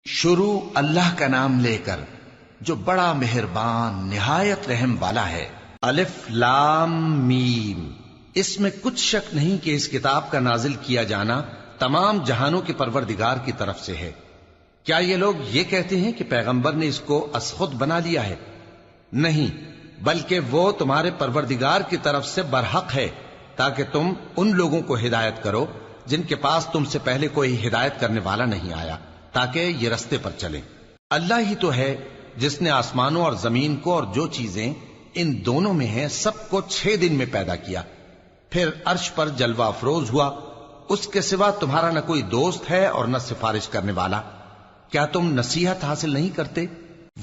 شروع اللہ کا نام لے کر جو بڑا مہربان نہایت رحم والا ہے۔ الف لام میم۔ اس میں کچھ شک نہیں کہ اس کتاب کا نازل کیا جانا تمام جہانوں کے پروردگار کی طرف سے ہے۔ کیا یہ لوگ یہ کہتے ہیں کہ پیغمبر نے اس کو از خود بنا لیا ہے؟ نہیں، بلکہ وہ تمہارے پروردگار کی طرف سے برحق ہے، تاکہ تم ان لوگوں کو ہدایت کرو جن کے پاس تم سے پہلے کوئی ہدایت کرنے والا نہیں آیا، تاکہ یہ رستے پر چلیں۔ اللہ ہی تو ہے جس نے آسمانوں اور زمین کو اور جو چیزیں ان دونوں میں ہیں سب کو 6 دن میں پیدا کیا، پھر عرش پر جلوہ افروز ہوا۔ اس کے سوا تمہارا نہ کوئی دوست ہے اور نہ سفارش کرنے والا۔ کیا تم نصیحت حاصل نہیں کرتے؟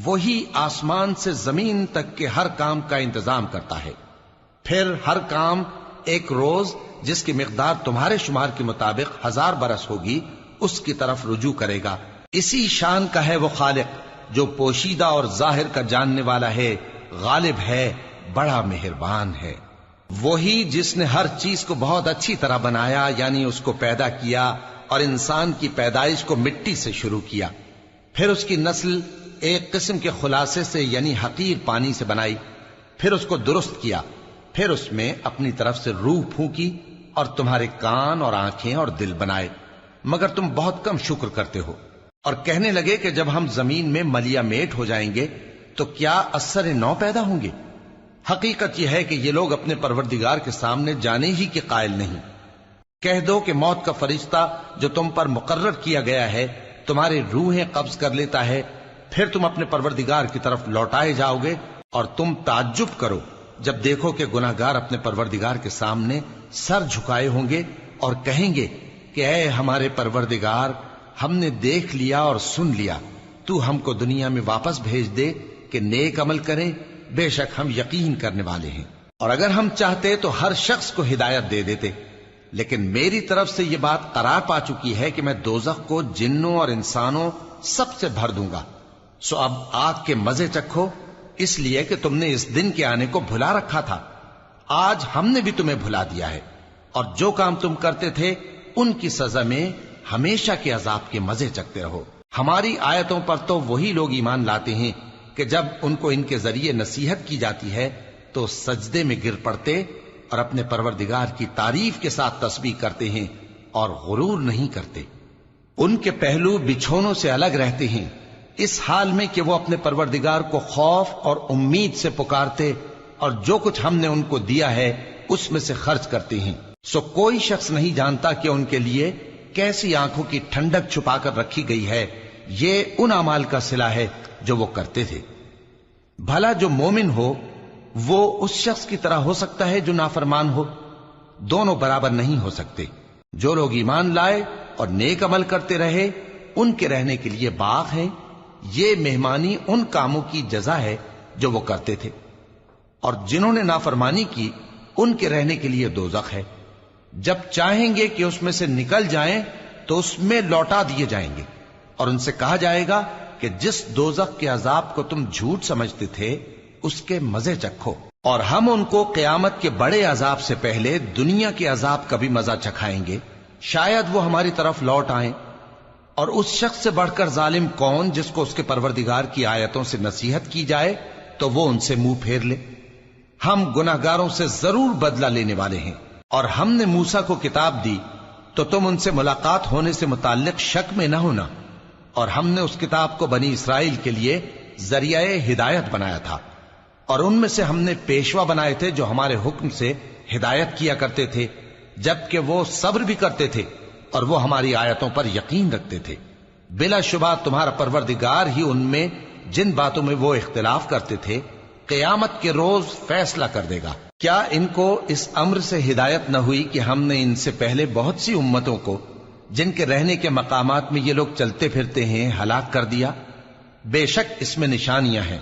وہی آسمان سے زمین تک کے ہر کام کا انتظام کرتا ہے، پھر ہر کام ایک روز جس کی مقدار تمہارے شمار کے مطابق 1000 برس ہوگی اس کی طرف رجوع کرے گا۔ اسی شان کا ہے وہ خالق جو پوشیدہ اور ظاہر کا جاننے والا ہے، غالب ہے، بڑا مہربان ہے۔ وہی جس نے ہر چیز کو بہت اچھی طرح بنایا، یعنی اس کو پیدا کیا اور انسان کی پیدائش کو مٹی سے شروع کیا، پھر اس کی نسل ایک قسم کے خلاصے سے یعنی حقیر پانی سے بنائی، پھر اس کو درست کیا، پھر اس میں اپنی طرف سے روح پھونکی اور تمہارے کان اور آنکھیں اور دل بنائے، مگر تم بہت کم شکر کرتے ہو۔ اور کہنے لگے کہ جب ہم زمین میں ملیا میٹ ہو جائیں گے تو کیا اثر نو پیدا ہوں گے؟ حقیقت یہ ہے کہ یہ لوگ اپنے پروردگار کے سامنے جانے ہی کے قائل نہیں۔ کہہ دو کہ موت کا فرشتہ جو تم پر مقرر کیا گیا ہے تمہاری روحیں قبض کر لیتا ہے، پھر تم اپنے پروردگار کی طرف لوٹائے جاؤ گے، اور تم تعجب کرو جب دیکھو کہ گناہگار اپنے پروردگار کے سامنے سر جھکائے ہوں گے اور کہیں گے کہ اے ہمارے پروردگار، ہم نے دیکھ لیا اور سن لیا، تو ہم کو دنیا میں واپس بھیج دے کہ نیک عمل کریں، بے شک ہم یقین کرنے والے ہیں۔ اور اگر ہم چاہتے تو ہر شخص کو ہدایت دے دیتے، لیکن میری طرف سے یہ بات قرار پا چکی ہے کہ میں دوزخ کو جنوں اور انسانوں سب سے بھر دوں گا، سو اب آگ کے مزے چکھو، اس لیے کہ تم نے اس دن کے آنے کو بھلا رکھا تھا۔ آج ہم نے بھی تمہیں بھلا دیا ہے، اور جو کام تم کرتے تھے ان کی سزا میں ہمیشہ کے عذاب کے مزے چکتے رہو۔ ہماری آیتوں پر تو وہی لوگ ایمان لاتے ہیں کہ جب ان کو ان کے ذریعے نصیحت کی جاتی ہے تو سجدے میں گر پڑتے اور اپنے پروردگار کی تعریف کے ساتھ تسبیح کرتے ہیں اور غرور نہیں کرتے۔ ان کے پہلو بچھونوں سے الگ رہتے ہیں، اس حال میں کہ وہ اپنے پروردگار کو خوف اور امید سے پکارتے اور جو کچھ ہم نے ان کو دیا ہے اس میں سے خرچ کرتے ہیں۔ سو کوئی شخص نہیں جانتا کہ ان کے لیے کیسی آنکھوں کی ٹھنڈک چھپا کر رکھی گئی ہے، یہ ان اعمال کا صلہ ہے جو وہ کرتے تھے۔ بھلا جو مومن ہو وہ اس شخص کی طرح ہو سکتا ہے جو نافرمان ہو؟ دونوں برابر نہیں ہو سکتے۔ جو لوگ ایمان لائے اور نیک عمل کرتے رہے ان کے رہنے کے لیے باغ ہیں، یہ مہمانی ان کاموں کی جزا ہے جو وہ کرتے تھے، اور جنہوں نے نافرمانی کی ان کے رہنے کے لیے دوزخ ہے، جب چاہیں گے کہ اس میں سے نکل جائیں تو اس میں لوٹا دیے جائیں گے، اور ان سے کہا جائے گا کہ جس دوزخ کے عذاب کو تم جھوٹ سمجھتے تھے اس کے مزے چکھو، اور ہم ان کو قیامت کے بڑے عذاب سے پہلے دنیا کے عذاب کا بھی مزہ چکھائیں گے، شاید وہ ہماری طرف لوٹ آئیں۔ اور اس شخص سے بڑھ کر ظالم کون جس کو اس کے پروردگار کی آیتوں سے نصیحت کی جائے تو وہ ان سے منہ پھیر لے۔ ہم گناہگاروں سے ضرور بدلہ لینے والے ہیں۔ اور ہم نے موسیٰ کو کتاب دی تو تم ان سے ملاقات ہونے سے متعلق شک میں نہ ہونا، اور ہم نے اس کتاب کو بنی اسرائیل کے لیے ذریعہ ہدایت بنایا تھا، اور ان میں سے ہم نے پیشوا بنائے تھے جو ہمارے حکم سے ہدایت کیا کرتے تھے، جبکہ وہ صبر بھی کرتے تھے اور وہ ہماری آیتوں پر یقین رکھتے تھے۔ بلا شبہ تمہارا پروردگار ہی ان میں جن باتوں میں وہ اختلاف کرتے تھے قیامت کے روز فیصلہ کر دے گا۔ کیا ان کو اس امر سے ہدایت نہ ہوئی کہ ہم نے ان سے پہلے بہت سی امتوں کو جن کے رہنے کے مقامات میں یہ لوگ چلتے پھرتے ہیں ہلاک کر دیا؟ بے شک اس میں نشانیاں ہیں،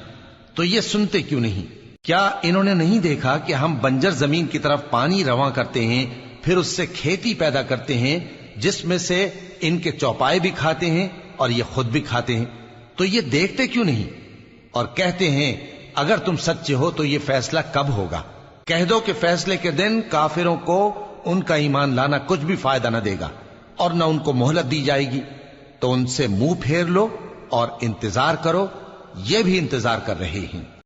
تو یہ سنتے کیوں نہیں؟ کیا انہوں نے نہیں دیکھا کہ ہم بنجر زمین کی طرف پانی رواں کرتے ہیں، پھر اس سے کھیتی پیدا کرتے ہیں جس میں سے ان کے چوپائے بھی کھاتے ہیں اور یہ خود بھی کھاتے ہیں؟ تو یہ دیکھتے کیوں نہیں؟ اور کہتے ہیں اگر تم سچے ہو تو یہ فیصلہ کب ہوگا؟ کہہ دو کہ فیصلے کے دن کافروں کو ان کا ایمان لانا کچھ بھی فائدہ نہ دے گا اور نہ ان کو مہلت دی جائے گی، تو ان سے منہ پھیر لو اور انتظار کرو، یہ بھی انتظار کر رہے ہیں۔